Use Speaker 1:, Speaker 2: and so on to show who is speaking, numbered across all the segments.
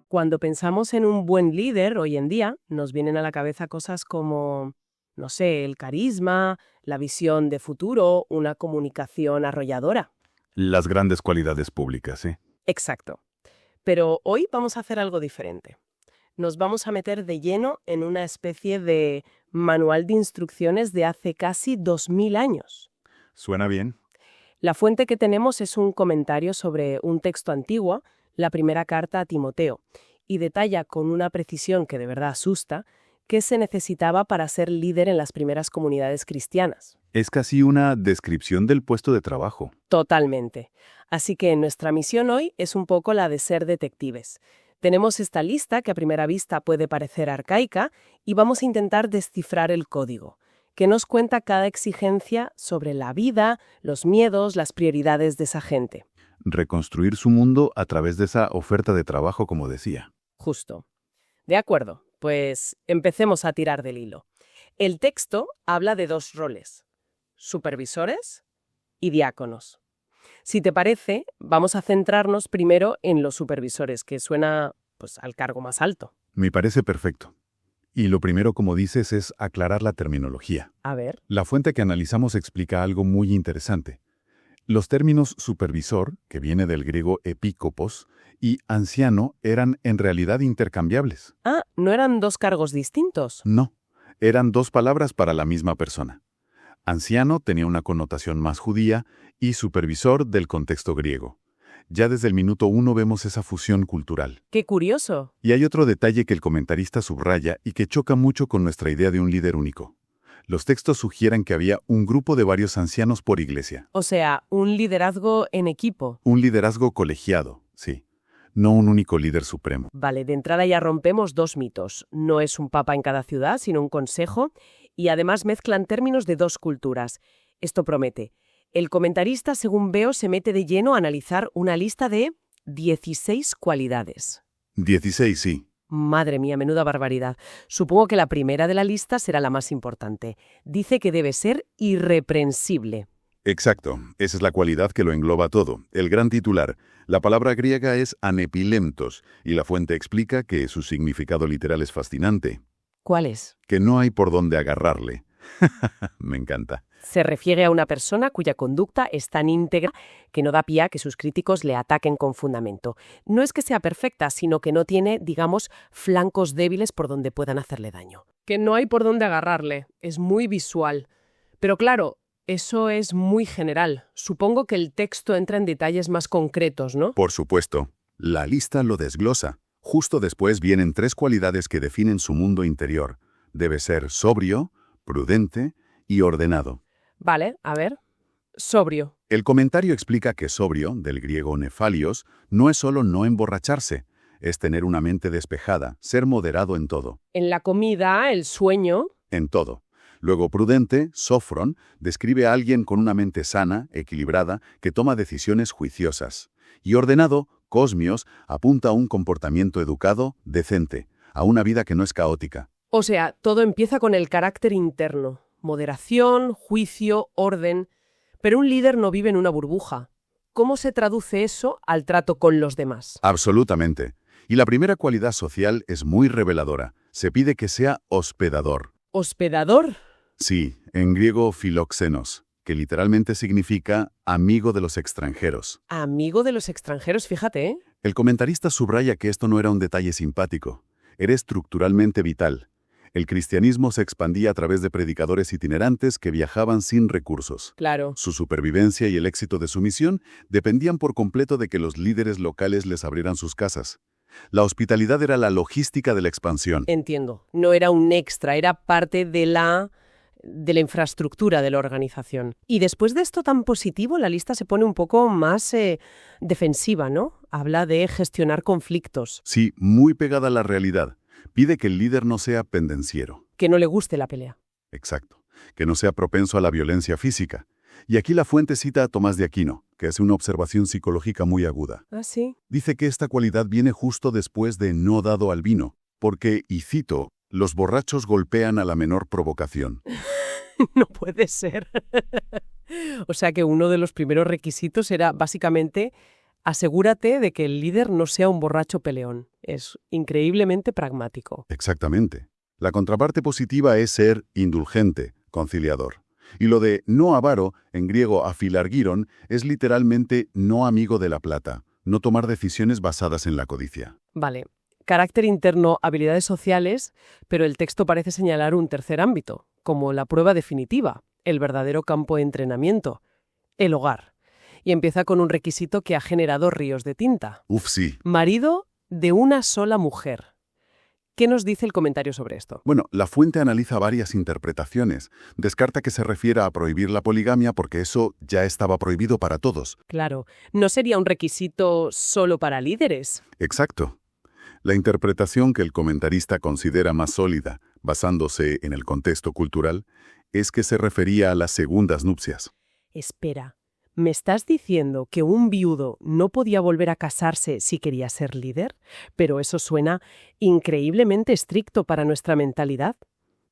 Speaker 1: Cuando pensamos en un buen líder hoy en día, nos vienen a la cabeza cosas como, no sé, el carisma, la visión de futuro, una comunicación arrolladora.
Speaker 2: Las grandes cualidades públicas, ¿sí?
Speaker 1: Exacto. Pero hoy vamos a hacer algo diferente. Nos vamos a meter de lleno en una especie de manual de instrucciones de hace casi 2000 años.
Speaker 2: ¿Suena bien?
Speaker 1: La fuente que tenemos es un comentario sobre un texto antiguo, la primera carta a Timoteo, y detalla con una precisión que de verdad asusta qué se necesitaba para ser líder en las primeras comunidades cristianas.
Speaker 2: Es casi una descripción del puesto de trabajo.
Speaker 1: Totalmente. Así que nuestra misión hoy es un poco la de ser detectives. Tenemos esta lista que a primera vista puede parecer arcaica y vamos a intentar descifrar el código, que nos cuenta cada exigencia sobre la vida, los miedos, las prioridades de esa gente.
Speaker 2: Reconstruir su mundo a través de esa oferta de trabajo, como decía.
Speaker 1: Justo. De acuerdo, pues empecemos a tirar del hilo. El texto habla de dos roles: supervisores y diáconos. Si te parece, vamos a centrarnos primero en los supervisores, que suena, pues, al cargo más alto.
Speaker 2: Me parece perfecto. Y lo primero, como dices, es aclarar la terminología.
Speaker 1: A ver.
Speaker 2: La fuente que analizamos explica algo muy interesante. Los términos supervisor, que viene del griego epícopos, y anciano eran en realidad intercambiables.
Speaker 1: Ah, ¿no eran dos cargos distintos?
Speaker 2: No, eran dos palabras para la misma persona. Anciano tenía una connotación más judía y supervisor del contexto griego. Ya desde el minuto 1 vemos esa fusión cultural.
Speaker 1: ¡Qué curioso!
Speaker 2: Y hay otro detalle que el comentarista subraya y que choca mucho con nuestra idea de un líder único. Los textos sugieren que había un grupo de varios ancianos por iglesia.
Speaker 1: O sea, un liderazgo en equipo.
Speaker 2: Un liderazgo colegiado, sí. No un único líder supremo.
Speaker 1: Vale, de entrada ya rompemos dos mitos. No es un papa en cada ciudad, sino un consejo, y además mezclan términos de dos culturas. Esto promete. El comentarista, según veo, se mete de lleno a analizar una lista de 16 cualidades.
Speaker 2: 16, sí.
Speaker 1: Madre mía, menuda barbaridad. Supongo que la primera de la lista será la más importante. Dice que debe ser irreprensible.
Speaker 2: Exacto, esa es la cualidad que lo engloba todo. El gran titular. La palabra griega es anepileptos, y la fuente explica que su significado literal es fascinante.
Speaker 1: ¿Cuál es?
Speaker 2: Que no hay por dónde agarrarle. Me encanta.
Speaker 1: Se refiere a una persona cuya conducta es tan íntegra que no da pie a que sus críticos le ataquen con fundamento. No es que sea perfecta, sino que no tiene, digamos, flancos débiles por donde puedan hacerle daño. Que no hay por dónde agarrarle. Es muy visual. Pero claro, eso es muy general. Supongo que el texto entra en detalles más concretos, ¿no?
Speaker 2: Por supuesto. La lista lo desglosa. Justo después vienen 3 cualidades que definen su mundo interior. Debe ser sobrio, prudente y ordenado.
Speaker 1: Vale, a ver. Sobrio.
Speaker 2: El comentario explica que sobrio, del griego nefalios, no es solo no emborracharse, es tener una mente despejada, ser moderado en todo.
Speaker 1: En la comida, el sueño.
Speaker 2: En todo. Luego prudente, sofron, describe a alguien con una mente sana, equilibrada, que toma decisiones juiciosas. Y ordenado, cosmios, apunta a un comportamiento educado, decente, a una vida que no es caótica.
Speaker 1: O sea, todo empieza con el carácter interno. Moderación, juicio, orden. Pero un líder no vive en una burbuja. ¿Cómo se traduce eso al trato con los demás?
Speaker 2: Absolutamente. Y la primera cualidad social es muy reveladora. Se pide que sea hospedador.
Speaker 1: ¿Hospedador?
Speaker 2: Sí, en griego filoxenos, que literalmente significa amigo de los extranjeros.
Speaker 1: Amigo de los extranjeros, fíjate, ¿eh?
Speaker 2: El comentarista subraya que esto no era un detalle simpático, era estructuralmente vital. El cristianismo se expandía a través de predicadores itinerantes que viajaban sin recursos.
Speaker 1: Claro.
Speaker 2: Su supervivencia y el éxito de su misión dependían por completo de que los líderes locales les abrieran sus casas. La hospitalidad era la logística de la expansión.
Speaker 1: Entiendo. No era un extra, era parte de la infraestructura de la organización. Y después de esto tan positivo, la lista se pone un poco más defensiva, ¿no? Habla de gestionar conflictos.
Speaker 2: Sí, muy pegada a la realidad. Pide que el líder no sea pendenciero.
Speaker 1: Que no le guste la pelea.
Speaker 2: Exacto. Que no sea propenso a la violencia física. Y aquí la fuente cita a Tomás de Aquino, que hace una observación psicológica muy aguda.
Speaker 1: ¿Ah, sí?
Speaker 2: Dice que esta cualidad viene justo después de no dado al vino, porque, y cito, los borrachos golpean a la menor provocación.
Speaker 1: No puede ser. O sea que uno de los primeros requisitos era básicamente Asegúrate de que el líder no sea un borracho peleón. Es increíblemente pragmático.
Speaker 2: Exactamente. La contraparte positiva es ser indulgente, conciliador. Y lo de no avaro, en griego afilargiron, es literalmente no amigo de la plata, no tomar decisiones basadas en la codicia.
Speaker 1: Vale. Carácter interno, habilidades sociales, pero el texto parece señalar un tercer ámbito, como la prueba definitiva, el verdadero campo de entrenamiento, el hogar. Y empieza con un requisito que ha generado ríos de tinta.
Speaker 2: Uf, sí.
Speaker 1: Marido de una sola mujer. ¿Qué nos dice el comentario sobre esto?
Speaker 2: Bueno, la fuente analiza varias interpretaciones. Descarta que se refiera a prohibir la poligamia porque eso ya estaba prohibido para todos.
Speaker 1: Claro, ¿no sería un requisito solo para líderes?
Speaker 2: Exacto. La interpretación que el comentarista considera más sólida, basándose en el contexto cultural, es que se refería a las segundas nupcias.
Speaker 1: Espera, ¿me estás diciendo que un viudo no podía volver a casarse si quería ser líder? Pero eso suena increíblemente estricto para nuestra mentalidad.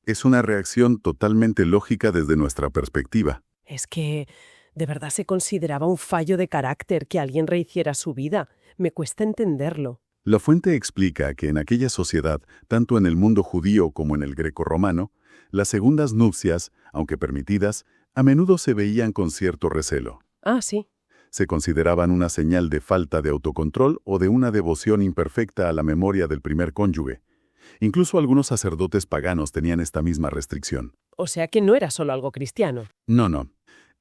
Speaker 2: Es una reacción totalmente lógica desde nuestra perspectiva.
Speaker 1: Es que de verdad se consideraba un fallo de carácter que alguien rehiciera su vida. Me cuesta entenderlo.
Speaker 2: La fuente explica que en aquella sociedad, tanto en el mundo judío como en el grecorromano, las segundas nupcias, aunque permitidas, a menudo se veían con cierto recelo.
Speaker 1: Ah, sí.
Speaker 2: Se consideraban una señal de falta de autocontrol o de una devoción imperfecta a la memoria del primer cónyuge. Incluso algunos sacerdotes paganos tenían esta misma restricción.
Speaker 1: O sea que no era solo algo cristiano.
Speaker 2: No.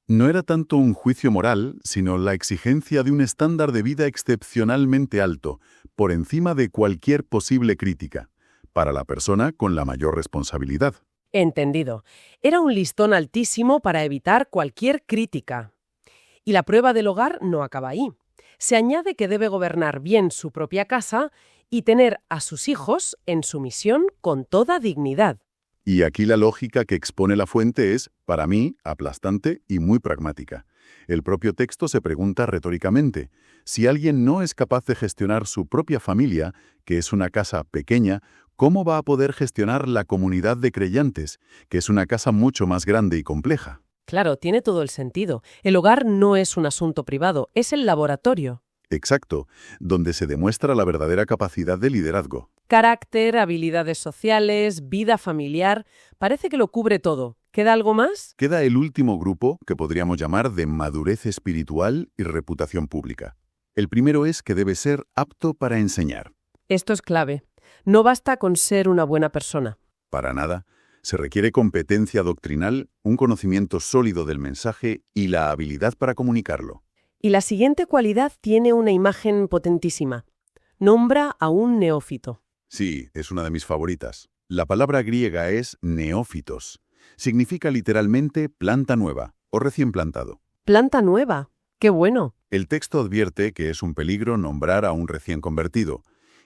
Speaker 2: No era tanto un juicio moral, sino la exigencia de un estándar de vida excepcionalmente alto, por encima de cualquier posible crítica, para la persona con la mayor responsabilidad.
Speaker 1: Entendido. Era un listón altísimo para evitar cualquier crítica. Y la prueba del hogar no acaba ahí. Se añade que debe gobernar bien su propia casa y tener a sus hijos en sumisión con toda dignidad.
Speaker 2: Y aquí la lógica que expone la fuente es, para mí, aplastante y muy pragmática. El propio texto se pregunta retóricamente, si alguien no es capaz de gestionar su propia familia, que es una casa pequeña, ¿cómo va a poder gestionar la comunidad de creyentes, que es una casa mucho más grande y compleja?
Speaker 1: Claro, tiene todo el sentido. El hogar no es un asunto privado, es el laboratorio.
Speaker 2: Exacto, donde se demuestra la verdadera capacidad de liderazgo.
Speaker 1: Carácter, habilidades sociales, vida familiar, parece que lo cubre todo. ¿Queda algo más?
Speaker 2: Queda el último grupo, que podríamos llamar de madurez espiritual y reputación pública. El primero es que debe ser apto para enseñar.
Speaker 1: Esto es clave. No basta con ser una buena persona.
Speaker 2: Para nada. Se requiere competencia doctrinal, un conocimiento sólido del mensaje y la habilidad para comunicarlo.
Speaker 1: Y la siguiente cualidad tiene una imagen potentísima. Nombra a un neófito.
Speaker 2: Sí, es una de mis favoritas. La palabra griega es neófitos. Significa literalmente planta nueva o recién plantado.
Speaker 1: Planta nueva. ¡Qué bueno!
Speaker 2: El texto advierte que es un peligro nombrar a un recién convertido.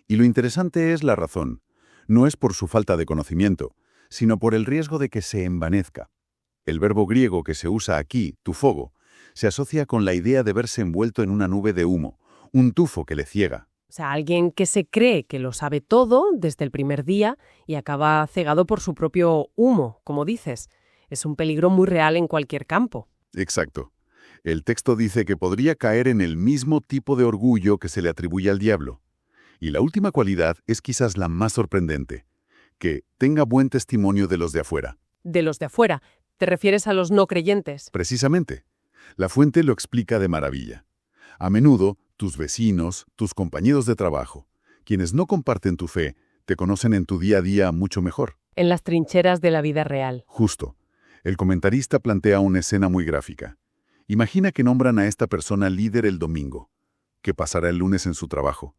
Speaker 2: Y lo interesante es la razón. No es por su falta de conocimiento, sino por el riesgo de que se envanezca. El verbo griego que se usa aquí, tufogo, se asocia con la idea de verse envuelto en una nube de humo, un tufo que le ciega.
Speaker 1: O sea, alguien que se cree que lo sabe todo desde el primer día y acaba cegado por su propio humo, como dices. Es un peligro muy real en cualquier campo.
Speaker 2: Exacto. El texto dice que podría caer en el mismo tipo de orgullo que se le atribuye al diablo. Y la última cualidad es quizás la más sorprendente, que tenga buen testimonio de los de afuera.
Speaker 1: De los de afuera. ¿Te refieres a los no creyentes?
Speaker 2: Precisamente. La fuente lo explica de maravilla. A menudo, tus vecinos, tus compañeros de trabajo, quienes no comparten tu fe, te conocen en tu día a día mucho mejor.
Speaker 1: En las trincheras de la vida real.
Speaker 2: Justo. El comentarista plantea una escena muy gráfica. Imagina que nombran a esta persona líder el domingo. ¿Qué pasará el lunes en su trabajo?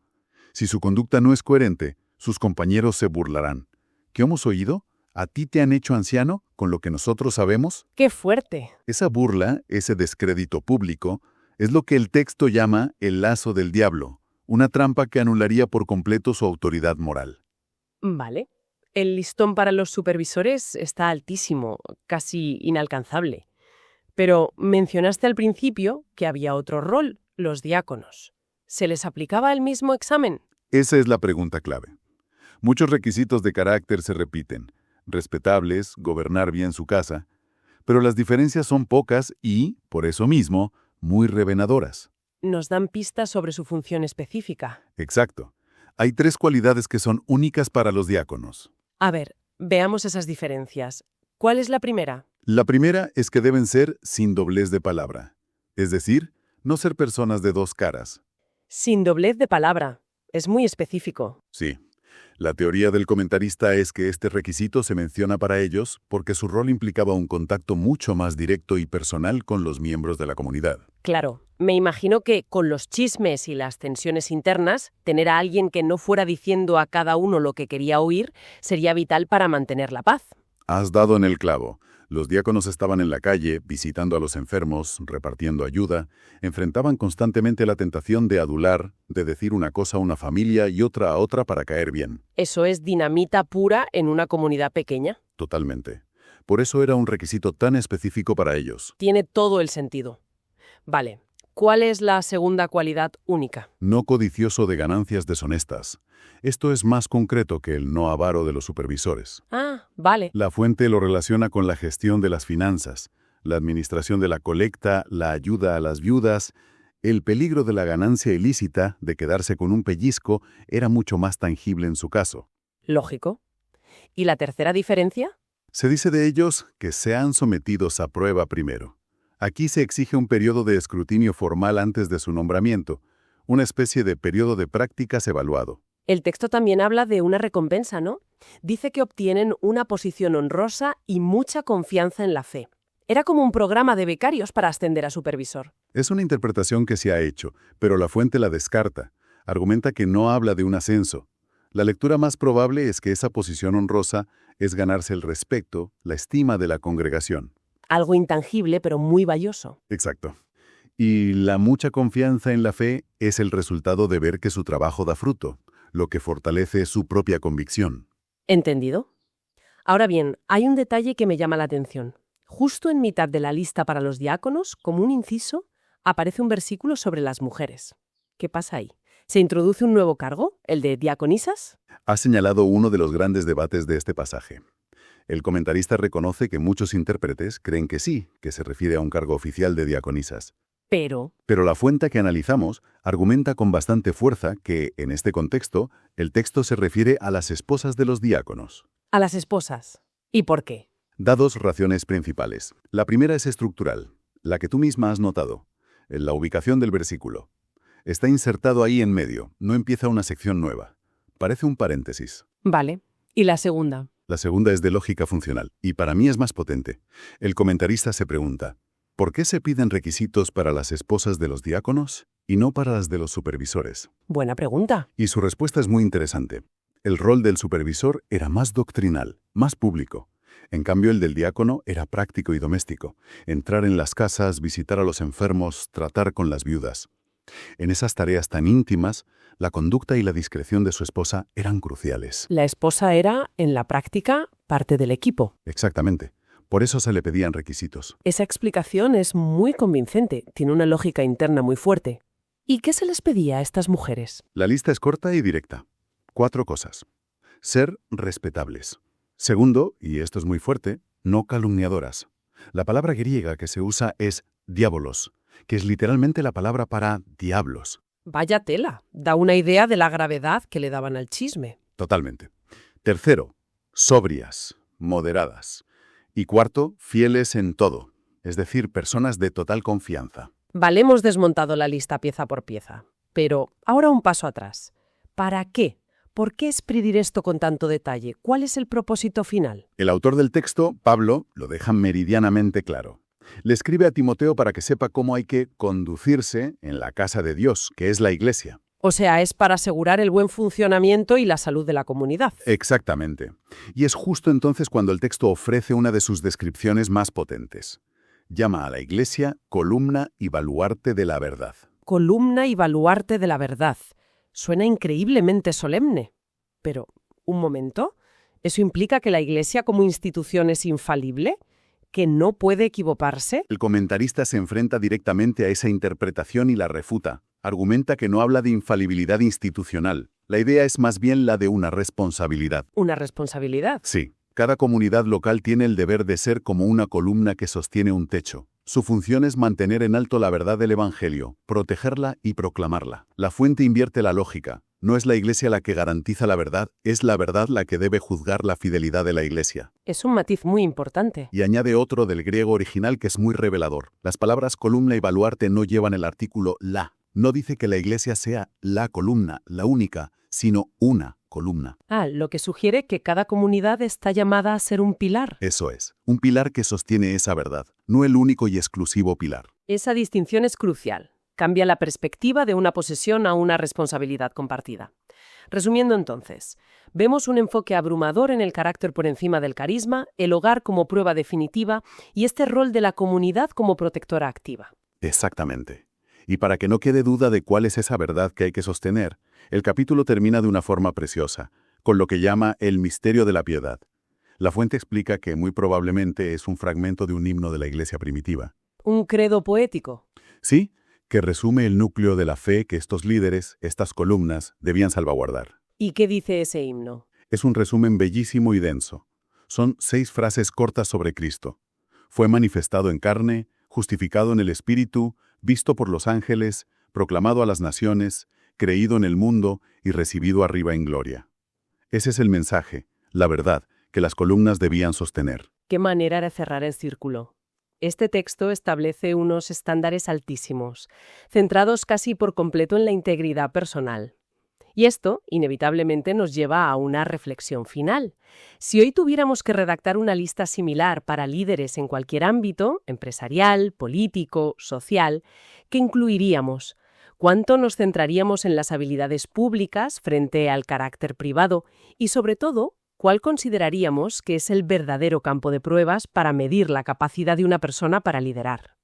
Speaker 2: Si su conducta no es coherente, sus compañeros se burlarán. ¿Qué hemos oído? ¿A ti te han hecho anciano con lo que nosotros sabemos?
Speaker 1: ¡Qué fuerte!
Speaker 2: Esa burla, ese descrédito público, es lo que el texto llama el lazo del diablo, una trampa que anularía por completo su autoridad moral.
Speaker 1: Vale. El listón para los supervisores está altísimo, casi inalcanzable. Pero mencionaste al principio que había otro rol, los diáconos. ¿Se les aplicaba el mismo examen?
Speaker 2: Esa es la pregunta clave. Muchos requisitos de carácter se repiten. Respetables, gobernar bien su casa, pero las diferencias son pocas y, por eso mismo, muy reveladoras.
Speaker 1: nos dan pistas sobre su función específica.
Speaker 2: Exacto. Hay 3 cualidades que son únicas para los diáconos.
Speaker 1: A ver, veamos esas diferencias. ¿Cuál es la primera?
Speaker 2: La primera es que deben ser sin doblez de palabra. Es decir, no ser personas de 2 caras.
Speaker 1: Sin doblez de palabra. Es muy específico.
Speaker 2: Sí. La teoría del comentarista es que este requisito se menciona para ellos porque su rol implicaba un contacto mucho más directo y personal con los miembros de la comunidad.
Speaker 1: Claro, me imagino que con los chismes y las tensiones internas, tener a alguien que no fuera diciendo a cada uno lo que quería oír sería vital para mantener la paz.
Speaker 2: Has dado en el clavo. Los diáconos estaban en la calle, visitando a los enfermos, repartiendo ayuda, enfrentaban constantemente la tentación de adular, de decir una cosa a una familia y otra a otra para caer bien.
Speaker 1: Eso es dinamita pura en una comunidad pequeña.
Speaker 2: Totalmente. Por eso era un requisito tan específico para ellos.
Speaker 1: Tiene todo el sentido. Vale, ¿cuál es la segunda cualidad única?
Speaker 2: No codicioso de ganancias deshonestas. Esto es más concreto que el no avaro de los supervisores.
Speaker 1: Ah, vale.
Speaker 2: La fuente lo relaciona con la gestión de las finanzas, la administración de la colecta, la ayuda a las viudas. El peligro de la ganancia ilícita, de quedarse con un pellizco, era mucho más tangible en su caso.
Speaker 1: Lógico. ¿Y la tercera diferencia?
Speaker 2: Se dice de ellos que sean sometidos a prueba primero. Aquí se exige un periodo de escrutinio formal antes de su nombramiento, una especie de periodo de prácticas evaluado.
Speaker 1: El texto también habla de una recompensa, ¿no? Dice que obtienen una posición honrosa y mucha confianza en la fe. Era como un programa de becarios para ascender a supervisor.
Speaker 2: Es una interpretación que se ha hecho, pero la fuente la descarta. Argumenta que no habla de un ascenso. La lectura más probable es que esa posición honrosa es ganarse el respeto, la estima de la congregación.
Speaker 1: Algo intangible, pero muy valioso.
Speaker 2: Exacto. Y la mucha confianza en la fe es el resultado de ver que su trabajo da fruto, lo que fortalece su propia convicción.
Speaker 1: ¿Entendido? Ahora bien, hay un detalle que me llama la atención. Justo en mitad de la lista para los diáconos, como un inciso, aparece un versículo sobre las mujeres. ¿Qué pasa ahí? ¿Se introduce un nuevo cargo, el de diaconisas?
Speaker 2: Ha señalado uno de los grandes debates de este pasaje. El comentarista reconoce que muchos intérpretes creen que sí, que se refiere a un cargo oficial de diaconisas.
Speaker 1: Pero
Speaker 2: Pero la fuente que analizamos argumenta con bastante fuerza que, en este contexto, el texto se refiere a las esposas de los diáconos.
Speaker 1: a las esposas. ¿Y por qué?
Speaker 2: Da 2 razones principales. La primera es estructural, la que tú misma has notado, en la ubicación del versículo. Está insertado ahí en medio, no empieza una sección nueva. Parece un paréntesis.
Speaker 1: Vale. ¿Y la segunda?
Speaker 2: La segunda es de lógica funcional, y para mí es más potente. El comentarista se pregunta, ¿por qué se piden requisitos para las esposas de los diáconos y no para las de los supervisores?
Speaker 1: Buena pregunta.
Speaker 2: Y su respuesta es muy interesante. El rol del supervisor era más doctrinal, más público. En cambio, el del diácono era práctico y doméstico. Entrar en las casas, visitar a los enfermos, tratar con las viudas. En esas tareas tan íntimas, la conducta y la discreción de su esposa eran cruciales.
Speaker 1: La esposa era, en la práctica, parte del equipo.
Speaker 2: Exactamente. Por eso se le pedían requisitos.
Speaker 1: Esa explicación es muy convincente, tiene una lógica interna muy fuerte. ¿Y qué se les pedía a estas mujeres?
Speaker 2: La lista es corta y directa. 4 cosas. Ser respetables. Segundo, y esto es muy fuerte, no calumniadoras. La palabra griega que se usa es diabolos, que es literalmente la palabra para diablos.
Speaker 1: Vaya tela, da una idea de la gravedad que le daban al chisme.
Speaker 2: Totalmente. Tercero, sobrias, moderadas. Y cuarto, fieles en todo, es decir, personas de total confianza.
Speaker 1: Vale, hemos desmontado la lista pieza por pieza. Pero ahora un paso atrás. ¿Para qué? ¿Por qué expedir esto con tanto detalle? ¿Cuál es el propósito final?
Speaker 2: El autor del texto, Pablo, lo deja meridianamente claro. Le escribe a Timoteo para que sepa cómo hay que conducirse en la casa de Dios, que es la Iglesia.
Speaker 1: O sea, es para asegurar el buen funcionamiento y la salud de la comunidad.
Speaker 2: Exactamente. Y es justo entonces cuando el texto ofrece una de sus descripciones más potentes. Llama a la Iglesia columna y baluarte de la verdad.
Speaker 1: Columna y baluarte de la verdad. Suena increíblemente solemne. Pero, un momento, ¿eso implica que la Iglesia como institución es infalible? ¿Que no puede equivocarse?
Speaker 2: El comentarista se enfrenta directamente a esa interpretación y la refuta. Argumenta que no habla de infalibilidad institucional. La idea es más bien la de una responsabilidad.
Speaker 1: ¿Una responsabilidad?
Speaker 2: Sí, cada comunidad local tiene el deber de ser como una columna que sostiene un techo. Su función es mantener en alto la verdad del Evangelio, protegerla y proclamarla. La fuente invierte la lógica. No es la Iglesia la que garantiza la verdad, es la verdad la que debe juzgar la fidelidad de la Iglesia.
Speaker 1: Es un matiz muy importante.
Speaker 2: Y añade otro del griego original que es muy revelador. Las palabras columna y baluarte no llevan el artículo la. No dice que la Iglesia sea la columna, la única, sino una columna.
Speaker 1: Lo que sugiere que cada comunidad está llamada a ser un pilar.
Speaker 2: Eso es, un pilar que sostiene esa verdad, no el único y exclusivo pilar.
Speaker 1: Esa distinción es crucial. Cambia la perspectiva de una posesión a una responsabilidad compartida. Resumiendo entonces, vemos un enfoque abrumador en el carácter por encima del carisma, el hogar como prueba definitiva y este rol de la comunidad como protectora activa.
Speaker 2: Exactamente. Y para que no quede duda de cuál es esa verdad que hay que sostener, el capítulo termina de una forma preciosa, con lo que llama el misterio de la piedad. La fuente explica que muy probablemente es un fragmento de un himno de la Iglesia primitiva.
Speaker 1: ¿Un credo poético?
Speaker 2: Sí, que resume el núcleo de la fe que estos líderes, estas columnas, debían salvaguardar.
Speaker 1: ¿Y qué dice ese himno?
Speaker 2: Es un resumen bellísimo y denso. Son 6 frases cortas sobre Cristo. Fue manifestado en carne, justificado en el Espíritu, visto por los ángeles, proclamado a las naciones, creído en el mundo y recibido arriba en gloria. Ese es el mensaje, la verdad, que las columnas debían sostener.
Speaker 1: ¿Qué manera de cerrar el círculo? Este texto establece unos estándares altísimos, centrados casi por completo en la integridad personal. Y esto, inevitablemente, nos lleva a una reflexión final. Si hoy tuviéramos que redactar una lista similar para líderes en cualquier ámbito, empresarial, político, social, ¿qué incluiríamos? ¿Cuánto nos centraríamos en las habilidades públicas frente al carácter privado? Y, sobre todo, ¿cuál consideraríamos que es el verdadero campo de pruebas para medir la capacidad de una persona para liderar?